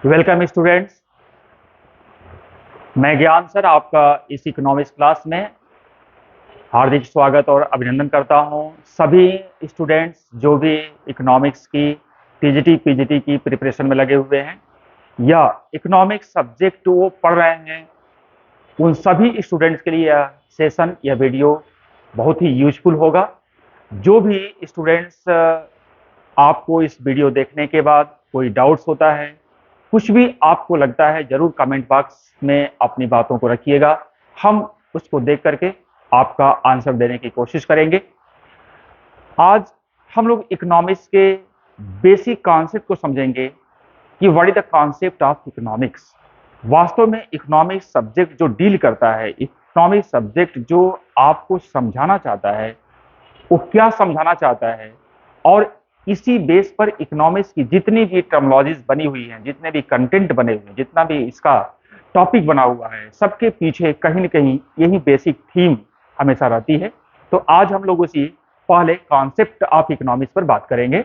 Welcome students. मैं ज्ञान sir आपका इस इकोनॉमिक्स क्लास में हार्दिक स्वागत और अभिनंदन करता हूं। सभी स्टूडेंट्स जो भी इकोनॉमिक्स की टीजीटी पीजीटी की प्रिपरेशन में लगे हुए हैं या इकोनॉमिक्स सब्जेक्ट वो पढ़ रहे हैं, उन सभी स्टूडेंट्स के लिए यह सेशन या वीडियो बहुत ही यूजफुल होगा। जो भी स्टूडेंट्स आपको इस वीडियो देखने के बाद कोई डाउट्स होता है, कुछ भी आपको लगता है, जरूर कमेंट बॉक्स में अपनी बातों को रखिएगा। हम उसको देख करके आपका आंसर देने की कोशिश करेंगे। आज हम लोग इकोनॉमिक्स के बेसिक कॉन्सेप्ट को समझेंगे कि what is the concept of economics. वास्तव में इकोनॉमिक्स सब्जेक्ट जो डील करता है, इकोनॉमिक्स सब्जेक्ट जो आपको समझाना चाहता है, वो क्या समझाना चाहता है, और इसी बेस पर इकोनॉमिक्स की जितनी भी टर्मिनोलॉजीज बनी हुई हैं, जितने भी कंटेंट बने हुए हैं, जितना भी इसका टॉपिक बना हुआ है, सबके पीछे कहीं न कहीं यही बेसिक थीम हमेशा रहती है। तो आज हम लोग उसी पहले कॉन्सेप्ट ऑफ इकोनॉमिक्स पर बात करेंगे।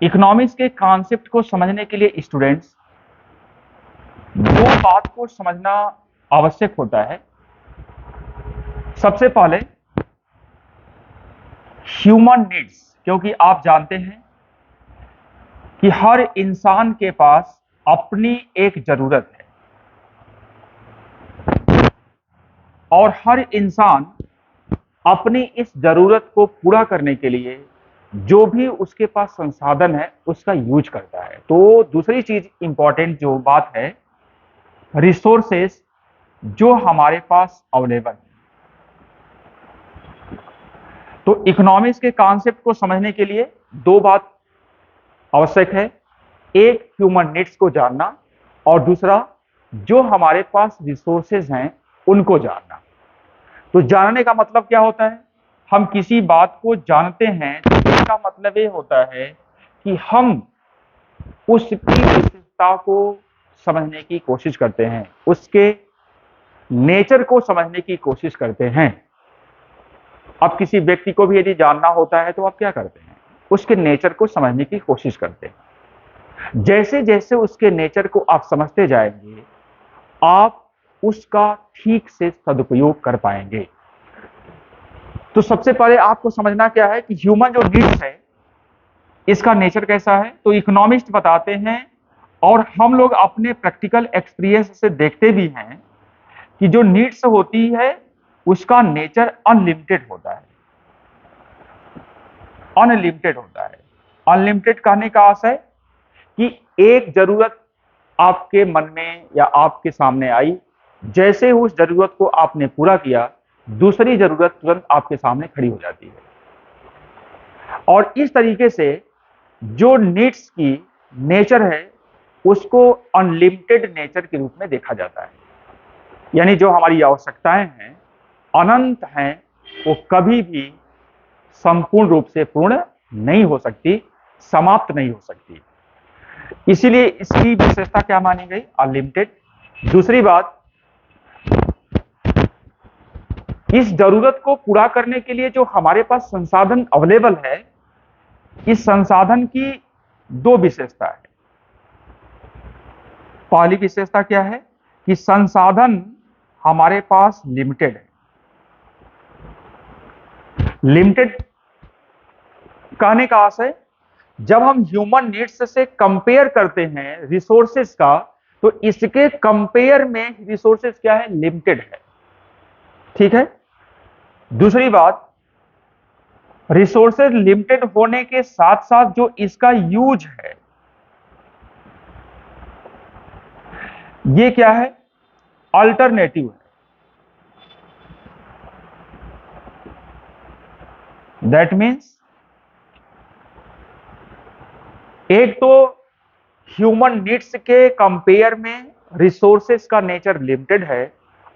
इकोनॉमिक्स के कॉन्सेप्ट को समझने के लिए स्टूडेंट्स दो बात को समझना आवश्यक होता है। सबसे पहले ह्यूमन नीड्स, क्योंकि आप जानते हैं कि हर इंसान के पास अपनी एक जरूरत है और हर इंसान अपनी इस जरूरत को पूरा करने के लिए जो भी उसके पास संसाधन है उसका यूज करता है। तो दूसरी चीज इंपॉर्टेंट जो बात है, रिसोर्सेस जो हमारे पास अवेलेबल है। तो इकोनॉमिक्स के कॉन्सेप्ट को समझने के लिए दो बात आवश्यक है, एक ह्यूमन नीड्स को जानना और दूसरा जो हमारे पास रिसोर्सेज हैं उनको जानना। तो जानने का मतलब क्या होता है? हम किसी बात को जानते हैं तो इसका मतलब ये होता है कि हम उसकी विशेषता को समझने की कोशिश करते हैं, उसके नेचर को समझने की कोशिश करते हैं। अब किसी व्यक्ति को भी यदि जानना होता है तो आप क्या करते हैं? उसके नेचर को समझने की कोशिश करते हैं। जैसे जैसे उसके नेचर को आप समझते जाएंगे, आप उसका ठीक से सदुपयोग कर पाएंगे। तो सबसे पहले आपको समझना क्या है कि ह्यूमन जो नीड्स है इसका नेचर कैसा है। तो इकोनॉमिस्ट बताते हैं और हम लोग अपने प्रैक्टिकल एक्सपीरियंस से देखते भी हैं कि जो नीड्स होती है उसका नेचर अनलिमिटेड होता है। अनलिमिटेड होता है। अनलिमिटेड कहने का आशय कि एक जरूरत आपके मन में या आपके सामने आई, जैसे उस जरूरत को आपने पूरा किया, दूसरी जरूरत तुरंत आपके सामने खड़ी हो जाती है। और इस तरीके से जो नीड्स की नेचर है उसको अनलिमिटेड नेचर के रूप में देखा जाता है। यानी जो हमारी आवश्यकताएं हैं अनंत हैं, वो कभी भी संपूर्ण रूप से पूर्ण नहीं हो सकती, समाप्त नहीं हो सकती। इसीलिए इसकी विशेषता क्या मानी गई? अनलिमिटेड। दूसरी बात, इस जरूरत को पूरा करने के लिए जो हमारे पास संसाधन अवेलेबल है, इस संसाधन की दो विशेषता है। पहली विशेषता क्या है कि संसाधन हमारे पास लिमिटेड है। लिमिटेड कहने का आशय, जब हम ह्यूमन नीड्स से कंपेयर करते हैं रिसोर्सेज का, तो इसके कंपेयर में रिसोर्सेज क्या है? लिमिटेड है। ठीक है। दूसरी बात, रिसोर्सेज लिमिटेड होने के साथ साथ जो इसका यूज है, ये क्या है? अल्टरनेटिव है। दैट मीन्स एक तो ह्यूमन नीड्स के कंपेयर में रिसोर्सेज का नेचर लिमिटेड है,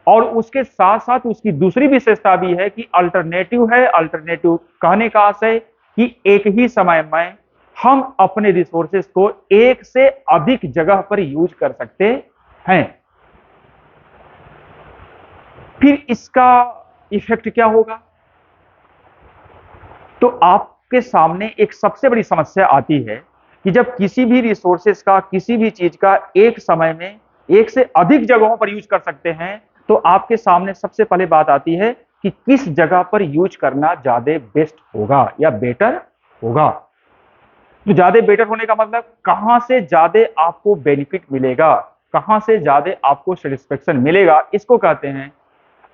और उसके साथ साथ उसकी दूसरी विशेषता भी है कि अल्टरनेटिव है। अल्टरनेटिव कहने का आशय कि एक ही समय में हम अपने रिसोर्सेज को एक से अधिक जगह पर यूज कर सकते हैं। फिर इसका इफेक्ट क्या होगा? तो आपके सामने एक सबसे बड़ी समस्या आती है कि कि जब किसी भी रिसोर्सेस का, किसी भी चीज का एक समय में एक से अधिक जगहों पर यूज कर सकते हैं, तो आपके सामने सबसे पहले बात आती है कि किस जगह पर यूज करना ज्यादा बेस्ट होगा या बेटर होगा। तो ज्यादा बेटर होने का मतलब कहां से ज्यादा आपको बेनिफिट मिलेगा, कहां से ज्यादा आपको सेटिस्फेक्शन मिलेगा, इसको कहते हैं।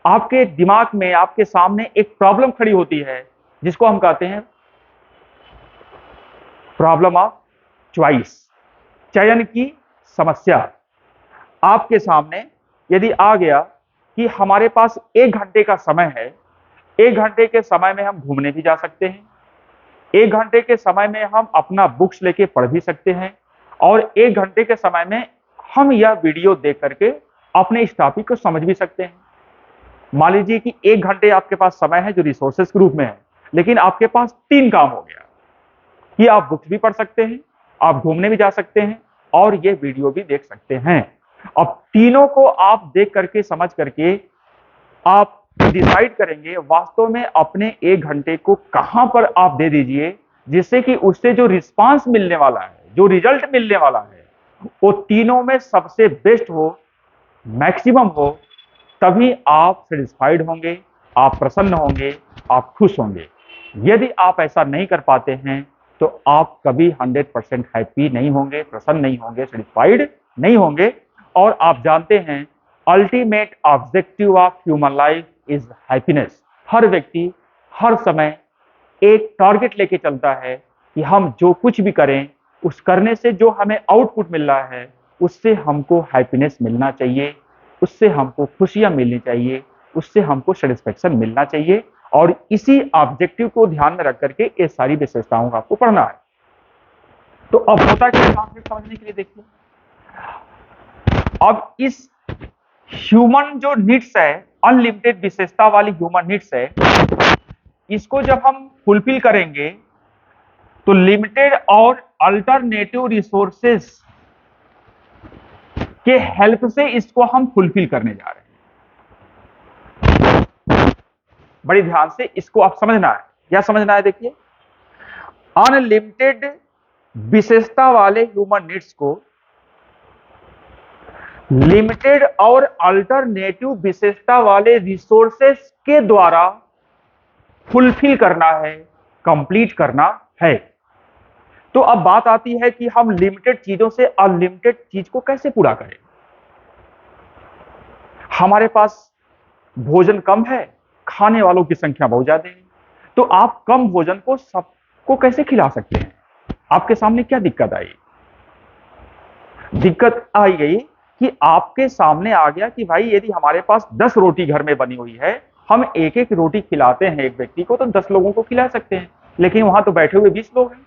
आपके दिमाग में, आपके सामने एक प्रॉब्लम खड़ी होती है जिसको हम कहते हैं प्रॉब्लम ऑफ चॉइस, चयन की समस्या। आपके सामने यदि आ गया कि हमारे पास 1 घंटे का समय है, 1 घंटे के समय में हम घूमने भी जा सकते हैं, 1 घंटे के समय में हम अपना बुक्स लेके पढ़ भी सकते हैं, और 1 घंटे के समय में हम यह वीडियो देख करके अपने इस टॉपिक को समझ भी सकते हैं। मान लीजिए कि 1 घंटे आपके पास समय है जो रिसोर्सेस के रूप में है, लेकिन आपके पास 3 काम हो गया कि आप बुक्स भी पढ़ सकते हैं, आप घूमने भी जा सकते हैं, और ये वीडियो भी देख सकते हैं। अब तीनों को आप देख करके, समझ करके आप डिसाइड करेंगे वास्तव में अपने 1 घंटे को कहां पर आप दे दीजिए, जिससे कि उससे जो रिस्पांस मिलने वाला है, जो रिजल्ट मिलने वाला है, वो तीनों में सबसे बेस्ट हो, मैक्सिमम हो। तभी आप सेटिस्फाइड होंगे, आप प्रसन्न होंगे, आप खुश होंगे। यदि आप ऐसा नहीं कर पाते हैं तो आप कभी 100% हैप्पी नहीं होंगे, प्रसन्न नहीं होंगे, सेटिस्फाइड नहीं होंगे। और आप जानते हैं ultimate objective of human life is happiness. हर व्यक्ति हर समय एक टारगेट लेके चलता है कि हम जो कुछ भी करें, उस करने से जो हमें आउटपुट मिल रहा है उससे हमको हैप्पीनेस मिलना चाहिए, उससे हमको खुशियां मिलनी चाहिए, उससे हमको सेटिस्फेक्शन मिलना चाहिए। और इसी ऑब्जेक्टिव को ध्यान में रख करके ये सारी विशेषताओं का आपको पढ़ना है। तो अब होता क्या है समझने के लिए देखिए, अब इस ह्यूमन जो नीड्स है, अनलिमिटेड विशेषता वाली ह्यूमन नीड्स है, इसको जब हम फुलफिल करेंगे तो लिमिटेड और अल्टरनेटिव रिसोर्सेस के हेल्प से इसको हम फुलफिल करने जा रहे हैं। बड़ी ध्यान से इसको आप समझना है। क्या समझना है? देखिए, अनलिमिटेड विशेषता वाले ह्यूमन नीड्स को लिमिटेड और अल्टरनेटिव विशेषता वाले रिसोर्सेस के द्वारा फुलफिल करना है, कंप्लीट करना है। तो अब बात आती है कि हम लिमिटेड चीजों से अनलिमिटेड चीज को कैसे पूरा करें। हमारे पास भोजन कम है, खाने वालों की संख्या बहुत ज्यादा है, तो आप कम भोजन को सबको कैसे खिला सकते हैं? आपके सामने क्या दिक्कत आई? दिक्कत आई गई कि आपके सामने आ गया कि भाई यदि हमारे पास 10 रोटी घर में बनी हुई है, हम एक एक रोटी खिलाते हैं एक व्यक्ति को, तो 10 लोगों को खिला सकते हैं, लेकिन वहां तो बैठे हुए 20 लोग हैं।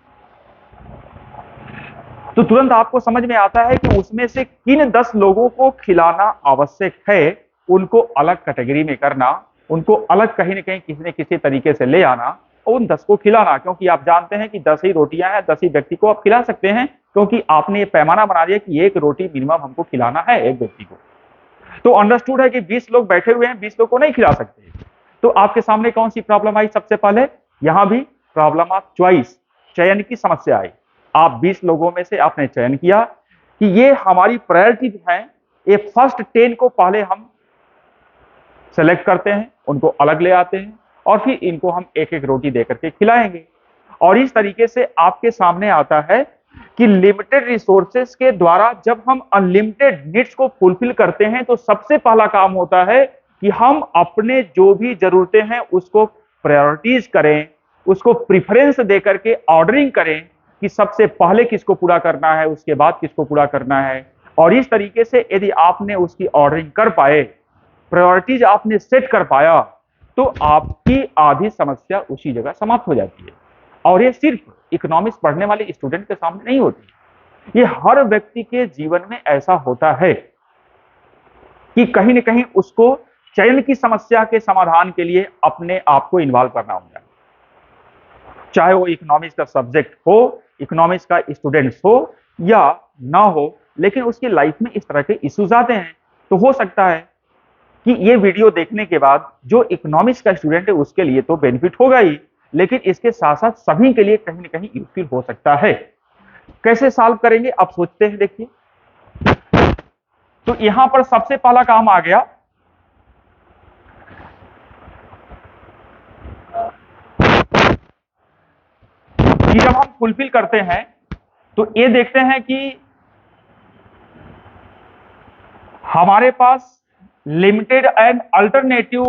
तो तुरंत आपको समझ में आता है कि उसमें से किन 10 लोगों को खिलाना आवश्यक है, उनको अलग कैटेगरी में करना, उनको अलग कहीं ना कहीं किसी न किसी तरीके से ले आना और उन 10 को खिलाना। क्योंकि आप जानते हैं कि 10 ही रोटियां हैं, 10 ही व्यक्ति को आप खिला सकते हैं, क्योंकि आपने ये पैमाना बना दिया कि 1 रोटी मिनिमम हमको खिलाना है एक व्यक्ति को। तो अंडरस्टूड है कि 20 लोग बैठे हुए हैं, 20 लोग को नहीं खिला सकते। तो आपके सामने कौन सी प्रॉब्लम आई? सबसे पहले यहां भी प्रॉब्लम ऑफ चॉइस, चयन की समस्या आई। आप 20 लोगों में से आपने चयन किया कि ये हमारी प्रायोरिटी है, ये फर्स्ट 10 को पहले हम सेलेक्ट करते हैं, उनको अलग ले आते हैं और फिर इनको हम एक एक रोटी देकर के खिलाएंगे। और इस तरीके से आपके सामने आता है कि लिमिटेड रिसोर्सेस के द्वारा जब हम अनलिमिटेड नीड्स को फुलफिल करते हैं, तो सबसे पहला काम होता है कि हम अपने जो भी जरूरतें हैं उसको प्रायोरिटीज करें, उसको प्रिफरेंस देकर के ऑर्डरिंग करें कि सबसे पहले किसको पूरा करना है, उसके बाद किसको पूरा करना है। और इस तरीके से यदि आपने उसकी ऑर्डरिंग कर पाए, प्रायोरिटीज आपने सेट कर पाया, तो आपकी आधी समस्या उसी जगह समाप्त हो जाती है। और ये सिर्फ इकोनॉमिक्स पढ़ने वाले स्टूडेंट के सामने नहीं होती, ये हर व्यक्ति के जीवन में ऐसा होता है कि कहीं ना कहीं उसको चयन की समस्या के समाधान के लिए अपने आप को इन्वॉल्व करना होगा। चाहे वो इकोनॉमिक्स का सब्जेक्ट हो, इकोनॉमिक्स का स्टूडेंट्स हो या ना हो, लेकिन उसकी लाइफ में इस तरह के इश्यूज आते हैं। तो हो सकता है कि ये वीडियो देखने के बाद जो इकोनॉमिक्स का स्टूडेंट है उसके लिए तो बेनिफिट होगा ही, लेकिन इसके साथ साथ सभी के लिए कहीं ना कहीं यूजफुल हो सकता है। कैसे सॉल्व करेंगे अब सोचते हैं। देखिए, तो यहां पर सबसे पहला काम आ गया कि जब हम फुलफिल करते हैं तो ये देखते हैं कि हमारे पास लिमिटेड एंड अल्टरनेटिव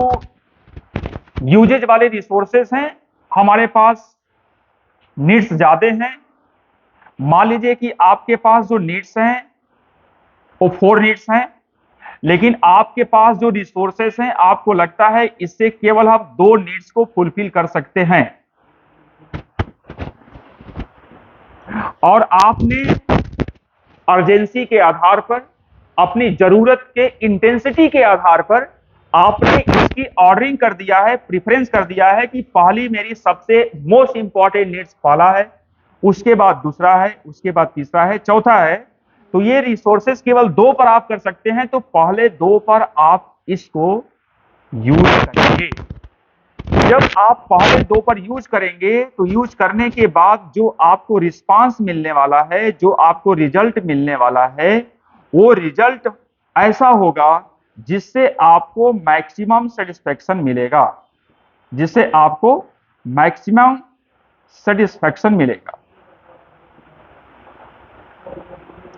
यूजेज वाले रिसोर्सेस हैं, हमारे पास नीड्स ज्यादा हैं। मान लीजिए कि आपके पास जो नीड्स हैं वो 4 नीड्स हैं, लेकिन आपके पास जो रिसोर्सेस हैं आपको लगता है इससे केवल हम 2 नीड्स को फुलफिल कर सकते हैं, और आपने अर्जेंसी के आधार पर, अपनी जरूरत के इंटेंसिटी के आधार पर आपने इसकी ऑर्डरिंग कर दिया है, प्रेफरेंस कर दिया है कि पहली मेरी सबसे मोस्ट इंपॉर्टेंट नीड्स पहला है, उसके बाद दूसरा है, उसके बाद तीसरा है, चौथा है। तो ये रिसोर्सेस केवल 2 पर आप कर सकते हैं, तो पहले 2 पर आप इसको यूज करेंगे। जब आप पहले 2 पर यूज करेंगे तो यूज करने के बाद जो आपको रिस्पांस मिलने वाला है, जो आपको रिजल्ट मिलने वाला है, वो रिजल्ट ऐसा होगा जिससे आपको मैक्सिमम सेटिस्फेक्शन मिलेगा, जिससे आपको मैक्सिमम सेटिस्फेक्शन मिलेगा।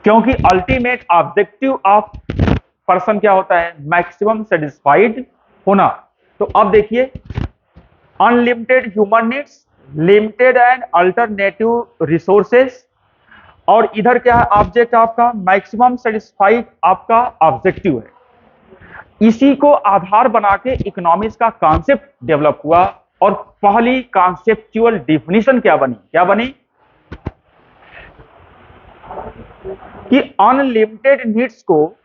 क्योंकि अल्टीमेट ऑब्जेक्टिव ऑफ पर्सन क्या होता है? मैक्सिमम सेटिस्फाइड होना। तो अब देखिए, unlimited human needs, limited and alternative resources, और इधर क्या है ऑब्जेक्ट आपका? मैक्सिमम सेटिस्फाइड आपका ऑब्जेक्टिव है। इसी को आधार बना के इकोनॉमिक्स का कॉन्सेप्ट डेवलप हुआ, और पहली कॉन्सेप्चुअल डिफिनीशन क्या बनी? क्या बनी? कि अनलिमिटेड नीड्स को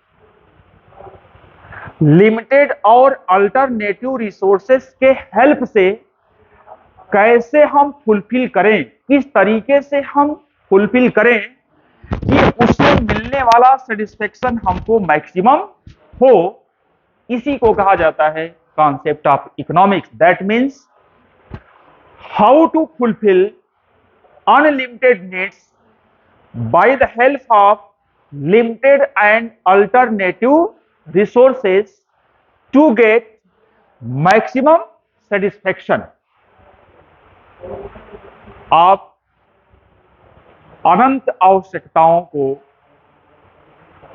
लिमिटेड और अल्टरनेटिव रिसोर्सेस के हेल्प से कैसे हम फुलफिल करें, किस तरीके से हम फुलफिल करें कि उससे मिलने वाला सेटिस्फेक्शन हमको मैक्सिमम हो, इसी को कहा जाता है concept of economics. That means how to fulfil unlimited needs by the help of limited and alternative resources to get maximum satisfaction। आप अनंत आवश्यकताओं को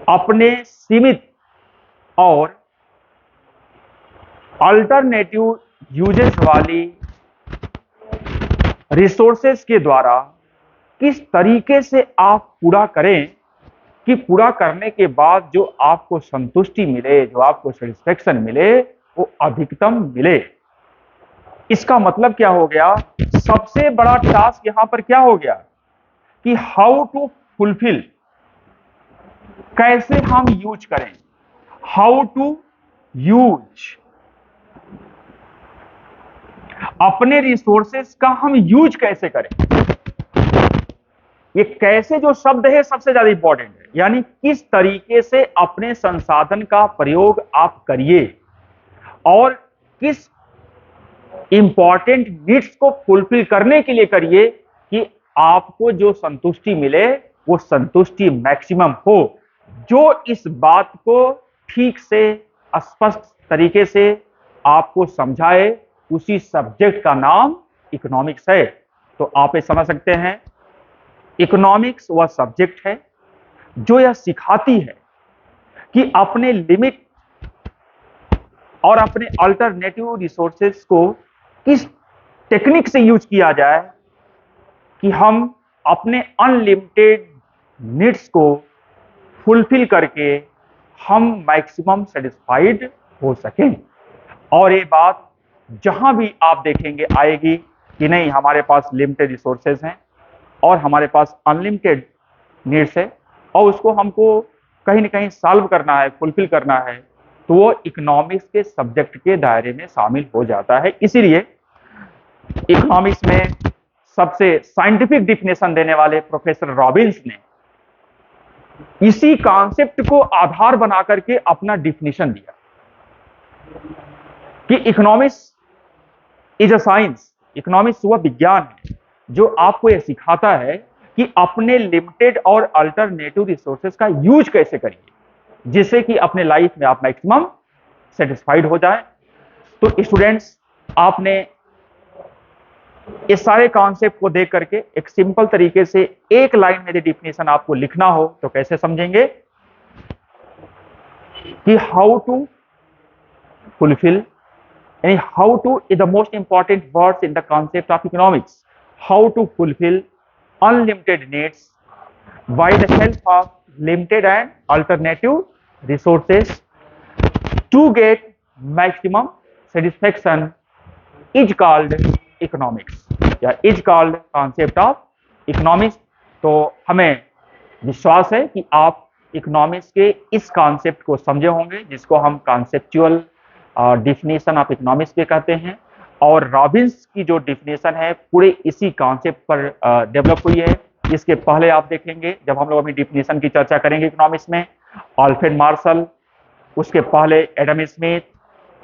अपने सीमित और अल्टरनेटिव यूजेस वाली रिसोर्सेस के द्वारा किस तरीके से आप पूरा करें कि पूरा करने के बाद जो आपको संतुष्टि मिले, जो आपको सेटिस्फेक्शन मिले, वो अधिकतम मिले। इसका मतलब क्या हो गया? सबसे बड़ा टास्क यहां पर क्या हो गया कि हाउ टू फुलफिल, कैसे हम यूज करें, हाउ टू यूज, अपने रिसोर्सेस का हम यूज कैसे करें। ये कैसे जो शब्द है सबसे ज्यादा इंपॉर्टेंट है, यानी किस तरीके से अपने संसाधन का प्रयोग आप करिए और किस इंपॉर्टेंट नीड्स को फुलफिल करने के लिए करिए कि आपको जो संतुष्टि मिले वो संतुष्टि मैक्सिमम हो। जो इस बात को ठीक से स्पष्ट तरीके से आपको समझाए, उसी सब्जेक्ट का नाम इकोनॉमिक्स है। तो आप ये समझ सकते हैं, इकोनॉमिक्स वह सब्जेक्ट है जो यह सिखाती है कि अपने लिमिट और अपने अल्टरनेटिव रिसोर्सेज को किस टेक्निक से यूज किया जाए कि हम अपने अनलिमिटेड नीड्स को फुलफिल करके हम मैक्सिमम सेटिस्फाइड हो सकें। और ये बात जहां भी आप देखेंगे आएगी कि नहीं, हमारे पास लिमिटेड रिसोर्सेज हैं और हमारे पास अनलिमिटेड नीड्स है और उसको हमको कहीं ना कहीं सॉल्व करना है, फुलफिल करना है, तो वो इकोनॉमिक्स के सब्जेक्ट के दायरे में शामिल हो जाता है। इसीलिए इकोनॉमिक्स में सबसे साइंटिफिक डिफिनेशन देने वाले प्रोफेसर रॉबिन्स ने इसी कॉन्सेप्ट को आधार बना करके अपना डिफिनेशन दिया कि economics is a science, economics वह विज्ञान है जो आपको यह सिखाता है कि अपने लिमिटेड और अल्टरनेटिव रिसोर्सेज का यूज कैसे करिए जिससे कि अपने लाइफ में आप मैक्सिमम सेटिस्फाइड हो जाए। तो स्टूडेंट्स, आपने इस सारे कॉन्सेप्ट को देख करके एक सिंपल तरीके से एक लाइन में डिफिनेशन आपको लिखना हो तो कैसे समझेंगे कि हाउ टू फुलफिल, यानी how to is the most important words in the concept of economics, how to fulfil unlimited needs by the help of limited and alternative resources to get maximum satisfaction is called economics या is called concept of economics। तो हमें विश्वास है कि आप economics के इस concept को समझे होंगे जिसको हम कॉन्सेप्चुअल डिफिनेशन ऑफ इकोनॉमिक्स पे कहते हैं। और रॉबिन्स की जो डिफिनेशन है पूरे इसी कॉन्सेप्ट पर डेवलप हुई है। इसके पहले आप देखेंगे जब हम लोग अपनी डिफिनेशन की चर्चा करेंगे इकोनॉमिक्स में, अल्फ्रेड मार्शल, उसके पहले एडम स्मिथ,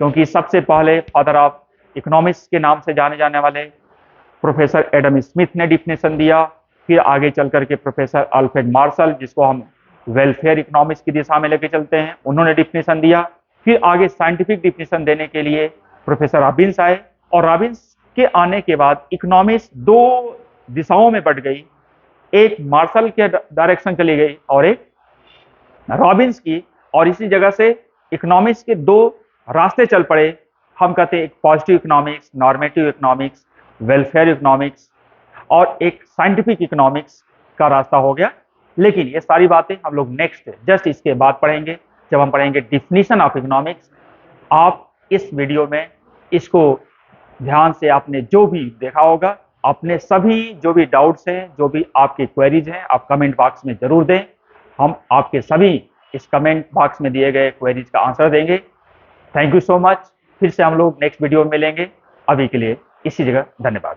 क्योंकि सबसे पहले फादर ऑफ इकोनॉमिक्स के नाम से जाने जाने वाले प्रोफेसर एडम स्मिथ ने डिफिनेशन दिया। फिर आगे चल करके प्रोफेसर अल्फ्रेड मार्शल, जिसको हम वेलफेयर इकोनॉमिक्स की दिशा में लेके चलते हैं, उन्होंने डिफिनेशन दिया। फिर आगे साइंटिफिक डिफिनेशन देने के लिए प्रोफेसर रॉबिन्स आए, और रॉबिन्स के आने के बाद इकोनॉमिक्स दो दिशाओं में बढ़ गई, एक मार्शल के डायरेक्शन चली गई और एक रॉबिन्स की, और इसी जगह से इकोनॉमिक्स के दो रास्ते चल पड़े। हम कहते हैं एक positive economics, normative economics, welfare economics, और एक साइंटिफिक इकोनॉमिक्स का रास्ता हो गया। लेकिन ये सारी बातें हम लोग नेक्स्ट जस्ट इसके बाद पढ़ेंगे, जब हम पढ़ेंगे डिफिनीशन ऑफ इकोनॉमिक्स। आप इस वीडियो में इसको ध्यान से आपने जो भी देखा होगा, अपने सभी जो भी डाउट्स हैं, जो भी आपकी क्वेरीज हैं, आप कमेंट बॉक्स में जरूर दें। हम आपके सभी इस कमेंट बॉक्स में दिए गए क्वेरीज का आंसर देंगे। Thank you so much. फिर से हम लोग नेक्स्ट वीडियो में मिलेंगे। अभी के लिए इसी जगह धन्यवाद।